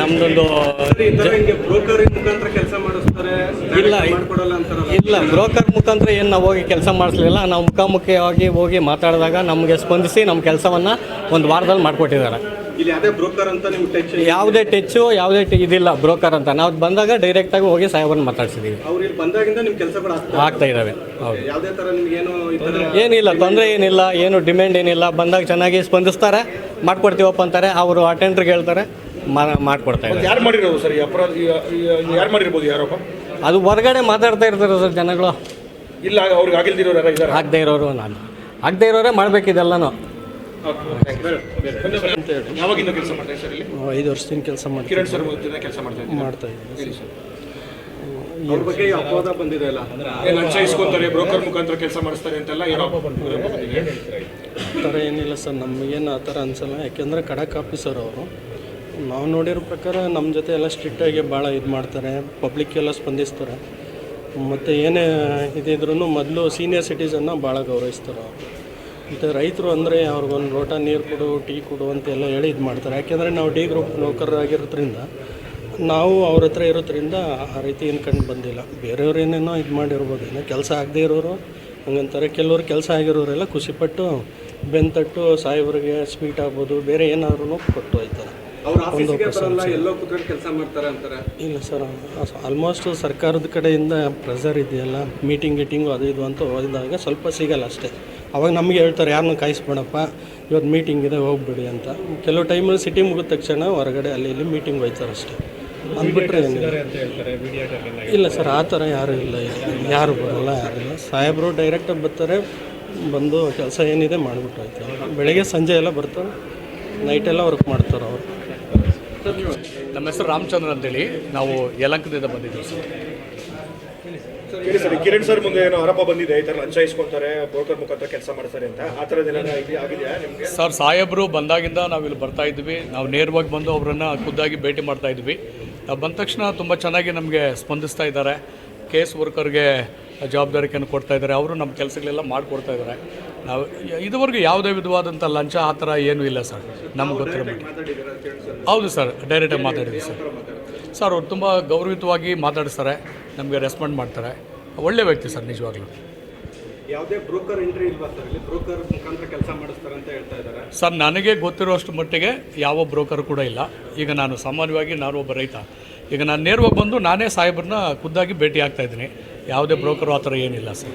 ನಮ್ದೊಂದು ಬ್ರೋಕರ್ ಮುಖಾಂತರ ಕೆಲಸ ಮಾಡಿಸ್ತಾರೆ. ಇಲ್ಲ ಬ್ರೋಕರ್ ಮುಖಾಂತರ ಏನು ನಾವು ಹೋಗಿ ಕೆಲಸ ಮಾಡಿಸ್ಲಿಲ್ಲ. ನಾವು ಮುಖಾಮುಖಿಯಾಗಿ ಹೋಗಿ ಮಾತಾಡಿದಾಗ ನಮಗೆ ಸ್ಪಂದಿಸಿ ನಮ್ಮ ಕೆಲಸವನ್ನು ಒಂದು ವಾರದಲ್ಲಿ ಮಾಡಿಕೊಟ್ಟಿದ್ದಾರೆ. ಇಲ್ಲಿ ಯಾವುದೇ ಬ್ರೋಕರ್ ಅಂತ ನಿಮ್ಗೆ ಯಾವುದೇ ಇದಿಲ್ಲ ಬ್ರೋಕರ್ ಅಂತ. ನಾವು ಬಂದಾಗ ಡೈರೆಕ್ಟಾಗಿ ಹೋಗಿ ಸಾಹೇಬರನ್ನ ಮಾತಾಡ್ಸಿದ್ದೀವಿ. ಅವ್ರು ಇಲ್ಲಿ ಬಂದಾಗಿಂದ ನಿಮ್ಮ ಕೆಲಸಗಳು ಆಗ್ತಾ ಇದ್ದಾವೆ. ಹೌದು, ಯಾವುದೇ ಥರ ನಿಮಗೇನು ಏನಿಲ್ಲ, ತೊಂದರೆ ಏನಿಲ್ಲ, ಏನು ಡಿಮ್ಯಾಂಡ್ ಏನಿಲ್ಲ. ಬಂದಾಗ ಚೆನ್ನಾಗಿ ಸ್ಪಂದಿಸ್ತಾರೆ, ಮಾಡ್ಕೊಡ್ತೀವಪ್ಪ ಅಂತಾರೆ. ಅವರು ಅಟೆಂಡ್ರಿಗೆ ಹೇಳ್ತಾರೆ, ಮಾಡಿಕೊಡ್ತಾ ಇದ್ದಾರೆ. ಯಾರು ಮಾಡಿರೋದು ಸರ್ ಈ ಅಪರಾಧ? ಯಾರು ಮಾಡಿರ್ಬೋದು? ಯಾರಪ್ಪ ಅದು ಹೊರಗಡೆ ಮಾತಾಡ್ತಾ ಇರ್ತಾರೆ ಸರ್ ಜನಗಳು. ಇಲ್ಲ, ಅವ್ರಿಗೆ ಆಗಿಲ್ದಿರೋರು ಯಾರು ಇದ್ದಾರೆ? ಆಗದೇ ಇರೋರು, ಆಗದೇ ಇರೋರೇ ಮಾಡಬೇಕಿದೆಲ್ಲನೂ. ಯಾವಾಗಿಂದ ಕೆಲಸ ಮಾಡ್ತಾ ಸರ್ ಇಲ್ಲಿ? 5 ವರ್ಷದಿಂದ ಕೆಲಸ ಮಾಡ್ತೀವಿ. ಕಿರಣ್ ಸರ್ ಕೆಲಸ ಮಾಡ್ತಾ ಇದ್ದೀವಿ. ಅವ್ರ ಬಗ್ಗೆ ಅಪವಾದ ಬಂದಿದೆ ಅಲ್ಲ, ಲಂಚ ಇಸ್ಕೊಂತಾರೆ, ಬ್ರೋಕರ್ ಮುಖಾಂತರ ಕೆಲಸ ಮಾಡಿಸ್ತಾರೆ ಅಂತೆಲ್ಲ ಏನೋ ಆ ಥರ ಏನಿಲ್ಲ ಸರ್, ನಮಗೇನು ಆ ಥರ ಅನಿಸಲ್ಲ. ಯಾಕೆಂದರೆ ಖಡಕ್ ಆಫೀಸರ್ ಅವರು. ನಾವು ನೋಡಿರೋ ಪ್ರಕಾರ ನಮ್ಮ ಜೊತೆ ಎಲ್ಲ ಸ್ಟ್ರಿಕ್ಟಾಗಿ ಭಾಳ ಇದು ಮಾಡ್ತಾರೆ, ಪಬ್ಲಿಕ್ಕೆಲ್ಲ ಸ್ಪಂದಿಸ್ತಾರೆ. ಮತ್ತು ಏನೇ ಇದಿದ್ರೂ ಮೊದಲು ಸೀನಿಯರ್ ಸಿಟಿಸನ್ನ ಭಾಳ ಗೌರವಿಸ್ತಾರೆ ಅವರು. ಮತ್ತು ರೈತರು ಅಂದರೆ ಅವ್ರಿಗೊಂದು ಲೋಟ ನೀರು ಕೊಡು, ಟೀ ಕೊಡು ಅಂತೆಲ್ಲ ಹೇಳಿ ಇದು ಮಾಡ್ತಾರೆ. ಯಾಕೆಂದರೆ ನಾವು ಡಿ ಗ್ರೂಪ್ ನೌಕರರಾಗಿರೋದ್ರಿಂದ ನಾವು ಅವ್ರ ಹತ್ರ ಇರೋದ್ರಿಂದ ಆ ರೀತಿ ಏನು ಕಂಡು ಬಂದಿಲ್ಲ. ಬೇರೆಯವ್ರು ಏನೇನೋ ಇದು ಮಾಡಿರ್ಬೋದು, ಏನೋ ಕೆಲಸ ಆಗದೇ ಇರೋರು ಹಂಗಂತಾರೆ. ಕೆಲವರು ಕೆಲಸ ಆಗಿರೋರೆಲ್ಲ ಖುಷಿಪಟ್ಟು ಬೆಂತಟ್ಟು ಸಾಹೇಬ್ರಿಗೆ ಸ್ವೀಟ್ ಆಗ್ಬೋದು, ಬೇರೆ ಏನಾದ್ರೂ ಕೊಟ್ಟು ಹೋಯ್ತಾರೆ. ಎಲ್ಲೋ ಕೂತ್ಕೊಂಡು ಕೆಲಸ ಮಾಡ್ತಾರೆ ಅಂತಾರೆ. ಇಲ್ಲ ಸರ್, ಆಲ್ಮೋಸ್ಟ್ ಸರ್ಕಾರದ ಕಡೆಯಿಂದ ಪ್ರೆಷರ್ ಇದೆಯಲ್ಲ, ಮೀಟಿಂಗು ಅದು ಇದು ಅಂತ ಹೋದಾಗ ಸ್ವಲ್ಪ ಸಿಗಲ್ಲ ಅಷ್ಟೇ. ಅವಾಗ ನಮಗೆ ಹೇಳ್ತಾರೆ, ಯಾರನ್ನೂ ಕಾಯಿಸ್ಬೇಡಪ್ಪ, ಇವತ್ತು ಮೀಟಿಂಗ್ ಇದೆ ಹೋಗ್ಬಿಡಿ ಅಂತ. ಕೆಲವು ಟೈಮಲ್ಲಿ ಸಿಟಿ ಮುಗಿದ ತಕ್ಷಣ ಹೊರಗಡೆ ಅಲ್ಲಿ ಇಲ್ಲಿ ಮೀಟಿಂಗ್ ಹೋಯ್ತಾರೆ ಅಷ್ಟೇ. ಅಂದ್ಬಿಟ್ರೆ ಇಲ್ಲ ಸರ್, ಆ ಥರ ಯಾರೂ ಇಲ್ಲ, ಯಾರು ಬರೋಲ್ಲ, ಯಾರಿಲ್ಲ. ಸಾಹೇಬರು ಡೈರೆಕ್ಟಾಗಿ ಬರ್ತಾರೆ, ಬಂದು ಕೆಲಸ ಏನಿದೆ ಮಾಡಿಬಿಟ್ಟು ಹೋಯ್ತಾರೆ. ಬೆಳಗ್ಗೆ ಸಂಜೆ ಎಲ್ಲ ಬರ್ತಾರೆ, ನೈಟೆಲ್ಲ ವರ್ಕ್ ಮಾಡ್ತಾರೆ ಅವರು. ನಮ್ಮ ಹೆಸರು ರಾಮಚಂದ್ರ ಅಂತೇಳಿ, ನಾವು ಯಲಂಕದಿಂದ ಬಂದಿದ್ದೀವಿ ಸರ್. ಸರ್, ಕಿರಣ್ ಸರ್ ಮುಂದೆ ಏನೋ ಆರೋಪ ಬಂದಿದೆ, ಈ ಥರ ಲಂಚ ಇಸ್ಕೊಂತಾರೆ, ಬ್ರೋಕರ್ ಮುಖಾಂತರ ಕೆಲಸ ಮಾಡ್ತಾರೆ ಅಂತ. ಆ ಥರದ್ದೆಲ್ಲ ಆಗಿದೆಯಾ ನಿಮಗೆ? ಸರ್, ಸಾಹೇಬರು ಬಂದಾಗಿಂದ ನಾವಿಲ್ಲಿ ಬರ್ತಾ ಇದ್ವಿ. ನಾವು ನೇರವಾಗಿ ಬಂದು ಅವರನ್ನು ಖುದ್ದಾಗಿ ಭೇಟಿ ಮಾಡ್ತಾ ಇದ್ವಿ. ನಾವು ಬಂದ ತಕ್ಷಣ ತುಂಬ ಚೆನ್ನಾಗಿ ನಮಗೆ ಸ್ಪಂದಿಸ್ತಾ ಇದ್ದಾರೆ. ಕೇಸ್ ವರ್ಕರ್ಗೆ ಜವಾಬ್ದಾರಿಕೆಯನ್ನು ಕೊಡ್ತಾ ಇದ್ದಾರೆ. ಅವರು ನಮ್ಮ ಕೆಲಸಗಳೆಲ್ಲ ಮಾಡಿಕೊಡ್ತಾ ಇದ್ದಾರೆ. ನಾವು ಇದುವರೆಗೂ ಯಾವುದೇ ವಿಧವಾದಂಥ ಲಂಚ ಆ ಥರ ಏನೂ ಇಲ್ಲ ಸರ್, ನಮ್ಗೆ ಗೊತ್ತಿರೋ ಮಟ್ಟಿಗೆ. ಹೌದು ಸರ್, ಡೈರೆಕ್ಟಾಗಿ ಮಾತಾಡಿದ್ವಿ ಸರ್. ಅವ್ರು ತುಂಬ ಗೌರವಿತವಾಗಿ ಮಾತಾಡಿಸ್ತಾರೆ, ನಮಗೆ ರೆಸ್ಪಾಂಡ್ ಮಾಡ್ತಾರೆ. ಒಳ್ಳೆ ವ್ಯಕ್ತಿ ಸರ್, ನಿಜವಾಗ್ಲೂ. ಯಾವುದೇ ಬ್ರೋಕರ್ ಎಂಟ್ರಿ ಇಲ್ವಾ ಸರ್ ಇಲ್ಲಿ? ಬ್ರೋಕರ್ ಮುಖಾಂತರ ಕೆಲಸ ಮಾಡಿಸ್ತಾರೆ ಅಂತ ಹೇಳ್ತಾ ಇದ್ದಾರೆ ಸರ್. ನನಗೆ ಗೊತ್ತಿರೋಷ್ಟು ಮಟ್ಟಿಗೆ ಯಾವ ಬ್ರೋಕರ್ ಕೂಡ ಇಲ್ಲ. ಈಗ ನಾನು ಸಾಮಾನ್ಯವಾಗಿ ಒಬ್ಬ ರೈತ. ಈಗ ನಾನು ನೇರವಾಗಿ ಬಂದು ನಾನೇ ಸಾಹೇಬ್ರನ್ನ ಖುದ್ದಾಗಿ ಭೇಟಿ ಆಗ್ತಾಯಿದ್ದೀನಿ. ಯಾವುದೇ ಬ್ರೋಕರು ಆ ಥರ ಏನಿಲ್ಲ ಸರ್.